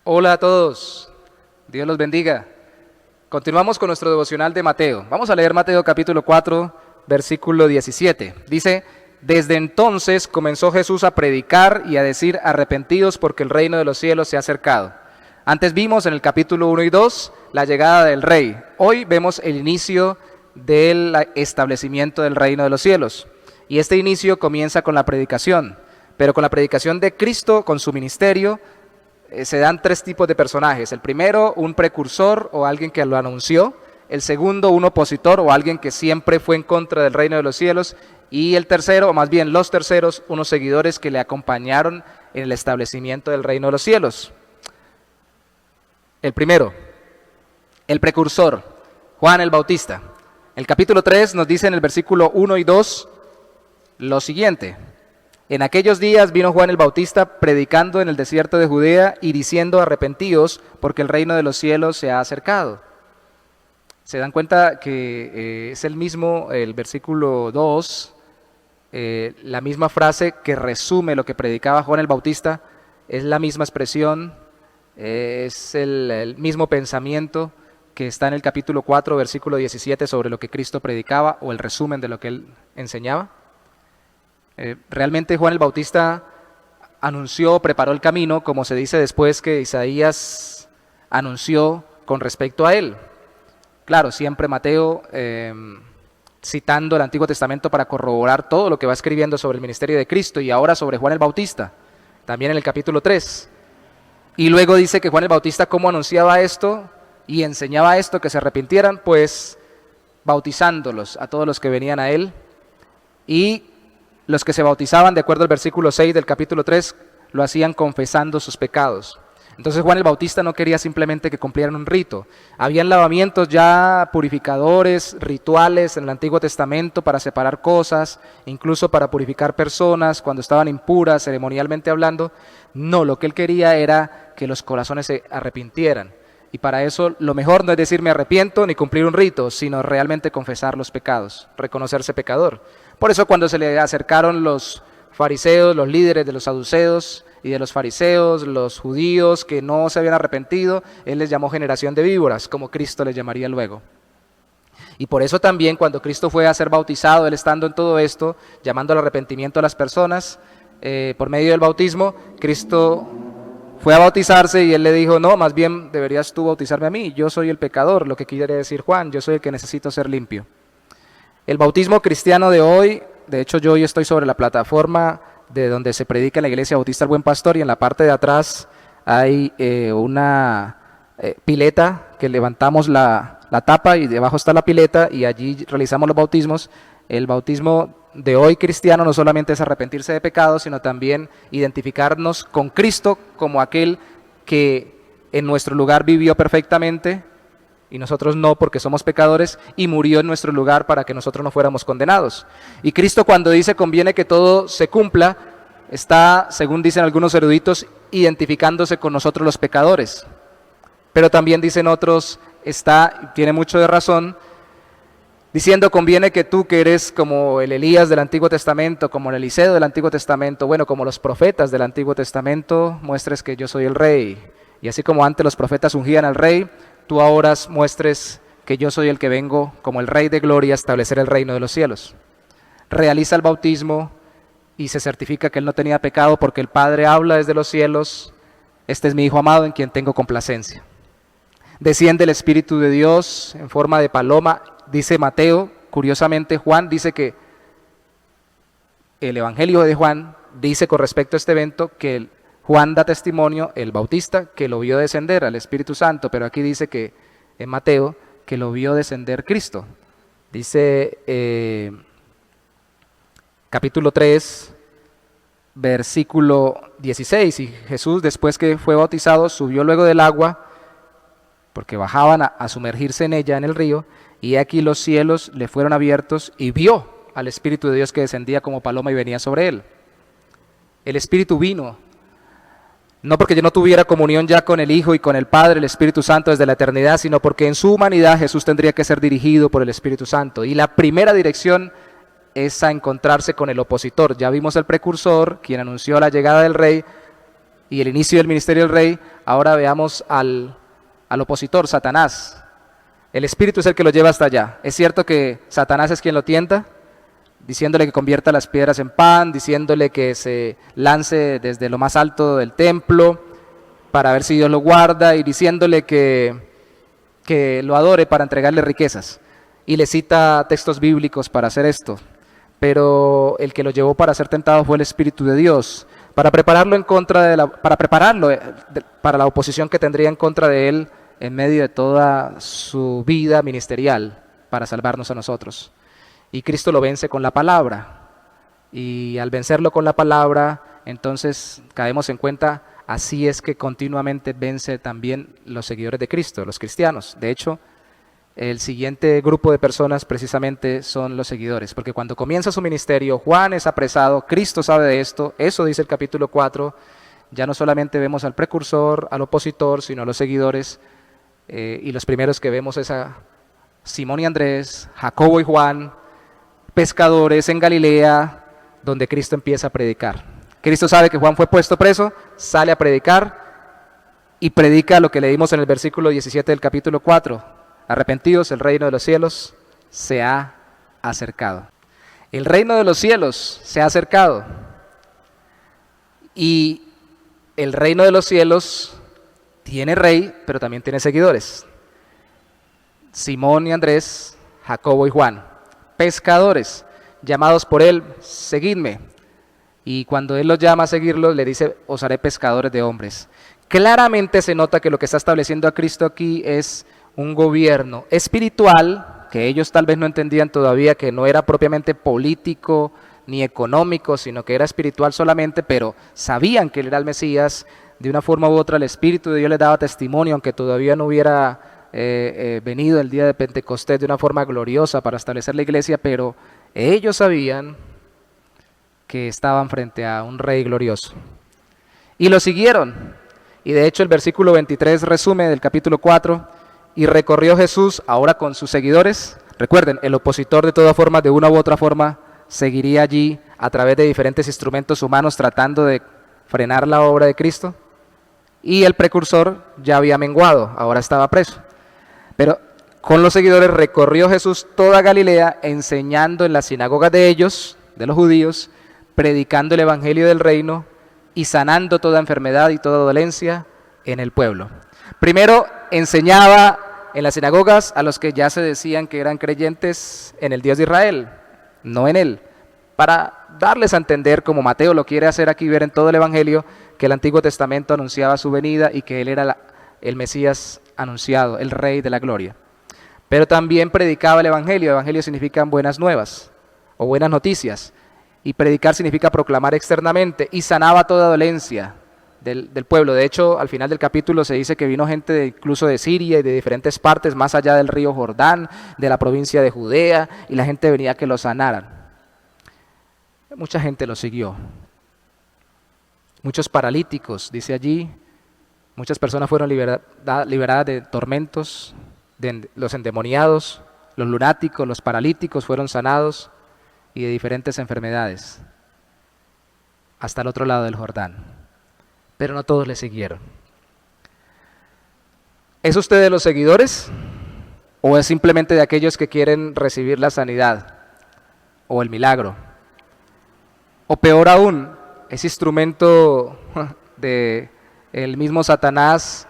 Hola a todos, Dios los bendiga. Continuamos con nuestro devocional de Mateo. Vamos a leer Mateo capítulo 4, versículo 17. Dice, desde entonces comenzó Jesús a predicar y a decir, arrepentidos porque el reino de los cielos se ha acercado. Antes vimos en el capítulo 1 y 2 la llegada del rey. Hoy vemos el inicio del establecimiento del reino de los cielos. Y este inicio comienza con la predicación, pero con la predicación de Cristo, con su ministerio, se dan tres tipos de personajes. El primero, un precursor o alguien que lo anunció. El segundo, un opositor o alguien que siempre fue en contra del reino de los cielos. Y el tercero, o más bien los terceros, unos seguidores que le acompañaron en el establecimiento del reino de los cielos. El primero, el precursor, Juan el Bautista. El capítulo 3 nos dice en el versículo 1 y 2 lo siguiente. En aquellos días vino Juan el Bautista predicando en el desierto de Judea y diciendo arrepentíos porque el reino de los cielos se ha acercado. ¿Se dan cuenta que es el mismo, el versículo 2, la misma frase que resume lo que predicaba Juan el Bautista? Es la misma expresión, es el mismo pensamiento que está en el capítulo 4, versículo 17 sobre lo que Cristo predicaba o el resumen de lo que él enseñaba. Realmente Juan el Bautista anunció, preparó el camino, como se dice después que Isaías anunció con respecto a él. Claro, siempre Mateo citando el Antiguo Testamento para corroborar todo lo que va escribiendo sobre el ministerio de Cristo y ahora sobre Juan el Bautista, también en el capítulo 3. Y luego dice que Juan el Bautista cómo anunciaba esto y enseñaba esto, que se arrepintieran, pues bautizándolos a todos los que venían a él. Y los que se bautizaban, de acuerdo al versículo 6 del capítulo 3, lo hacían confesando sus pecados. Entonces Juan el Bautista no quería simplemente que cumplieran un rito. Habían lavamientos ya purificadores, rituales en el Antiguo Testamento para separar cosas, incluso para purificar personas cuando estaban impuras, ceremonialmente hablando. No, lo que él quería era que los corazones se arrepintieran. Y para eso lo mejor no es decir me arrepiento ni cumplir un rito, sino realmente confesar los pecados, reconocerse pecador. Por eso cuando se le acercaron los fariseos, los líderes de los saduceos y de los fariseos, los judíos que no se habían arrepentido, él les llamó generación de víboras, como Cristo les llamaría luego. Y por eso también cuando Cristo fue a ser bautizado, él estando en todo esto, llamando al arrepentimiento a las personas, por medio del bautismo, Cristo fue a bautizarse y él le dijo, no, más bien deberías tú bautizarme a mí, yo soy el pecador, lo que quiere decir Juan, yo soy el que necesito ser limpio. El bautismo cristiano de hoy, de hecho yo hoy estoy sobre la plataforma de donde se predica en la iglesia Bautista el Buen Pastor y en la parte de atrás hay una pileta que levantamos la tapa y debajo está la pileta y allí realizamos los bautismos. El bautismo de hoy cristiano no solamente es arrepentirse de pecados, sino también identificarnos con Cristo como aquel que en nuestro lugar vivió perfectamente y nosotros no porque somos pecadores y murió en nuestro lugar para que nosotros no fuéramos condenados. Y Cristo cuando dice conviene que todo se cumpla, está, según dicen algunos eruditos, identificándose con nosotros los pecadores. Pero también dicen otros, tiene mucho de razón, diciendo conviene que tú que eres como el Elías del Antiguo Testamento, como el Eliseo del Antiguo Testamento, bueno, como los profetas del Antiguo Testamento, muestres que yo soy el rey. Y así como antes los profetas ungían al rey, tú ahora muestres que yo soy el que vengo como el Rey de Gloria a establecer el reino de los cielos. Realiza el bautismo y se certifica que él no tenía pecado porque el Padre habla desde los cielos, este es mi Hijo amado en quien tengo complacencia. Desciende el Espíritu de Dios en forma de paloma, dice Mateo, curiosamente Juan dice que el Evangelio de Juan dice con respecto a este evento que Juan da testimonio, el Bautista, que lo vio descender al Espíritu Santo, pero aquí dice que en Mateo que lo vio descender Cristo. Dice capítulo 3, versículo 16, y Jesús después que fue bautizado subió luego del agua, porque bajaban a sumergirse en ella, en el río, y aquí los cielos le fueron abiertos y vio al Espíritu de Dios que descendía como paloma y venía sobre él. El Espíritu vino, no porque yo no tuviera comunión ya con el Hijo y con el Padre, el Espíritu Santo desde la eternidad, sino porque en su humanidad Jesús tendría que ser dirigido por el Espíritu Santo. Y la primera dirección es a encontrarse con el opositor. Ya vimos el precursor, quien anunció la llegada del Rey, y el inicio del ministerio del rey, ahora veamos al opositor, Satanás. El Espíritu es el que lo lleva hasta allá. Es cierto que Satanás es quien lo tienta, diciéndole que convierta las piedras en pan, diciéndole que se lance desde lo más alto del templo para ver si Dios lo guarda, y diciéndole que lo adore para entregarle riquezas. Y le cita textos bíblicos para hacer esto. Pero el que lo llevó para ser tentado fue el Espíritu de Dios, para prepararlo para la oposición que tendría en contra de él en medio de toda su vida ministerial para salvarnos a nosotros. Y Cristo lo vence con la palabra. Y al vencerlo con la palabra, entonces caemos en cuenta, así es que continuamente vence también los seguidores de Cristo, los cristianos. De hecho, el siguiente grupo de personas precisamente son los seguidores, porque cuando comienza su ministerio, Juan es apresado, Cristo sabe de esto, eso dice el capítulo 4, ya no solamente vemos al precursor, al opositor, sino a los seguidores, y los primeros que vemos es a Simón y Andrés, Jacobo y Juan, pescadores en Galilea, donde Cristo empieza a predicar. Cristo sabe que Juan fue puesto preso, sale a predicar y predica lo que leímos en el versículo 17 del capítulo 4. Arrepentidos, el reino de los cielos se ha acercado. El reino de los cielos se ha acercado. Y el reino de los cielos tiene rey, pero también tiene seguidores. Simón y Andrés, Jacobo y Juan, pescadores, llamados por él, seguidme. Y cuando él los llama a seguirlo, le dice, os haré pescadores de hombres. Claramente se nota que lo que está estableciendo a Cristo aquí es un gobierno espiritual, que ellos tal vez no entendían todavía, que no era propiamente político ni económico, sino que era espiritual solamente, pero sabían que él era el Mesías. De una forma u otra el Espíritu de Dios les daba testimonio, aunque todavía no hubiera venido el día de Pentecostés de una forma gloriosa para establecer la iglesia, pero ellos sabían que estaban frente a un rey glorioso. Y lo siguieron. Y de hecho el versículo 23 resume del capítulo 4, y recorrió Jesús ahora con sus seguidores. Recuerden, el opositor de todas formas, de una u otra forma, seguiría allí a través de diferentes instrumentos humanos tratando de frenar la obra de Cristo. Y el precursor ya había menguado, ahora estaba preso. Pero con los seguidores recorrió Jesús toda Galilea, enseñando en las sinagogas de ellos, de los judíos, predicando el evangelio del reino y sanando toda enfermedad y toda dolencia en el pueblo. Primero enseñaba en las sinagogas a los que ya se decían que eran creyentes en el Dios de Israel, no en él, para darles a entender, como Mateo lo quiere hacer aquí ver en todo el evangelio, que el Antiguo Testamento anunciaba su venida y que él era el Mesías anunciado, el Rey de la Gloria. Pero también predicaba el evangelio. Evangelio significa buenas nuevas o buenas noticias, y predicar significa proclamar externamente, y sanaba toda dolencia del pueblo. De hecho, al final del capítulo se dice que vino gente incluso de Siria y de diferentes partes, más allá del río Jordán, de la provincia de Judea, y la gente venía a que lo sanaran. Mucha gente lo siguió. Muchos paralíticos, dice allí, muchas personas fueron liberadas de tormentos, de los endemoniados, los lunáticos, los paralíticos fueron sanados, y de diferentes enfermedades, hasta el otro lado del Jordán. Pero no todos le siguieron. ¿Es usted de los seguidores? ¿O es simplemente de aquellos que quieren recibir la sanidad o el milagro? O peor aún, es instrumento de el mismo Satanás,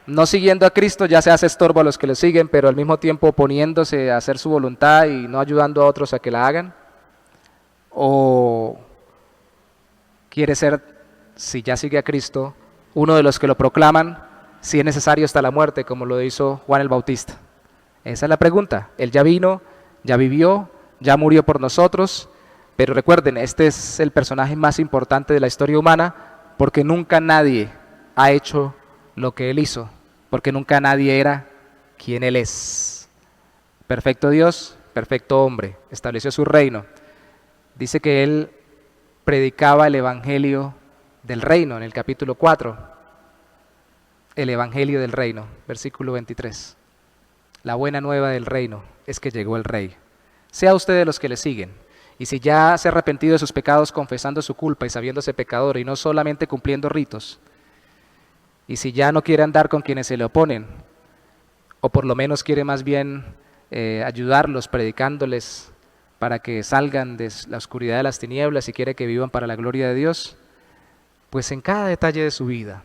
no siguiendo a Cristo, ya se hace estorbo a los que lo siguen, pero al mismo tiempo oponiéndose a hacer su voluntad y no ayudando a otros a que la hagan. ¿O quiere ser, si ya sigue a Cristo, uno de los que lo proclaman, si es necesario hasta la muerte, como lo hizo Juan el Bautista? Esa es la pregunta. Él ya vino, ya vivió, ya murió por nosotros, pero recuerden, este es el personaje más importante de la historia humana, porque nunca nadie ha hecho lo que él hizo, porque nunca nadie era quien él es. Perfecto Dios, perfecto hombre, estableció su reino. Dice que él predicaba el evangelio del reino en el capítulo 4. El evangelio del reino, versículo 23. La buena nueva del reino es que llegó el rey. Sea usted de los que le siguen. Y si ya se ha arrepentido de sus pecados confesando su culpa y sabiéndose pecador y no solamente cumpliendo ritos, Y si ya no quiere andar con quienes se le oponen, o por lo menos quiere más bien ayudarlos predicándoles para que salgan de la oscuridad de las tinieblas y quiere que vivan para la gloria de Dios, pues en cada detalle de su vida,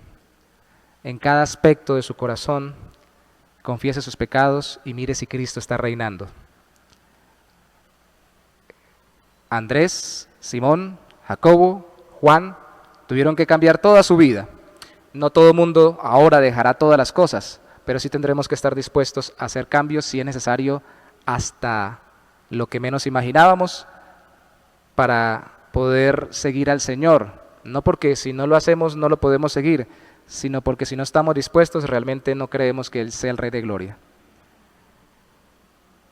en cada aspecto de su corazón, confiese sus pecados y mire si Cristo está reinando. Andrés, Simón, Jacobo, Juan tuvieron que cambiar toda su vida. No todo el mundo ahora dejará todas las cosas, pero sí tendremos que estar dispuestos a hacer cambios si es necesario, hasta lo que menos imaginábamos, para poder seguir al Señor. No porque si no lo hacemos no lo podemos seguir, sino porque si no estamos dispuestos realmente no creemos que Él sea el Rey de Gloria.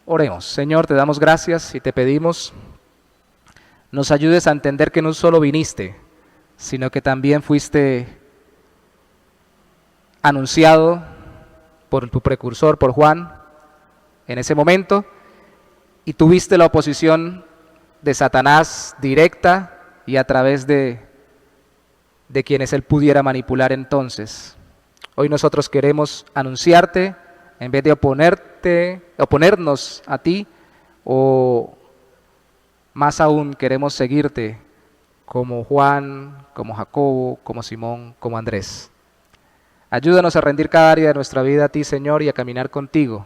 Oremos. Señor, te damos gracias y te pedimos nos ayudes a entender que no solo viniste, sino que también fuiste anunciado por tu precursor, por Juan, en ese momento, y tuviste la oposición de Satanás directa y a través de quienes él pudiera manipular entonces. Hoy nosotros queremos anunciarte en vez de oponernos a ti, o más aún queremos seguirte como Juan, como Jacobo, como Simón, como Andrés. Ayúdanos a rendir cada área de nuestra vida a ti, Señor, y a caminar contigo.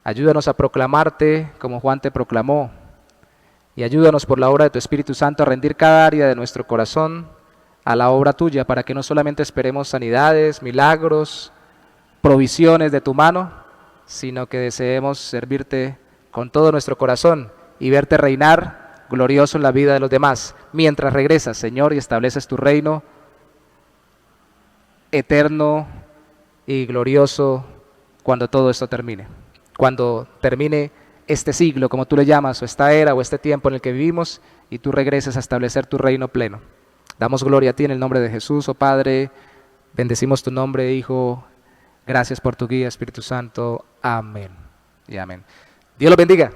Ayúdanos a proclamarte como Juan te proclamó. Y ayúdanos por la obra de tu Espíritu Santo a rendir cada área de nuestro corazón a la obra tuya, para que no solamente esperemos sanidades, milagros, provisiones de tu mano, sino que deseemos servirte con todo nuestro corazón y verte reinar glorioso en la vida de los demás, mientras regresas, Señor, y estableces tu reino eterno y glorioso cuando todo esto termine. Cuando termine este siglo, como tú le llamas, o esta era, o este tiempo en el que vivimos, y tú regreses a establecer tu reino pleno. Damos gloria a ti en el nombre de Jesús, oh Padre. Bendecimos tu nombre, Hijo. Gracias por tu guía, Espíritu Santo. Amén y amén. Dios los bendiga.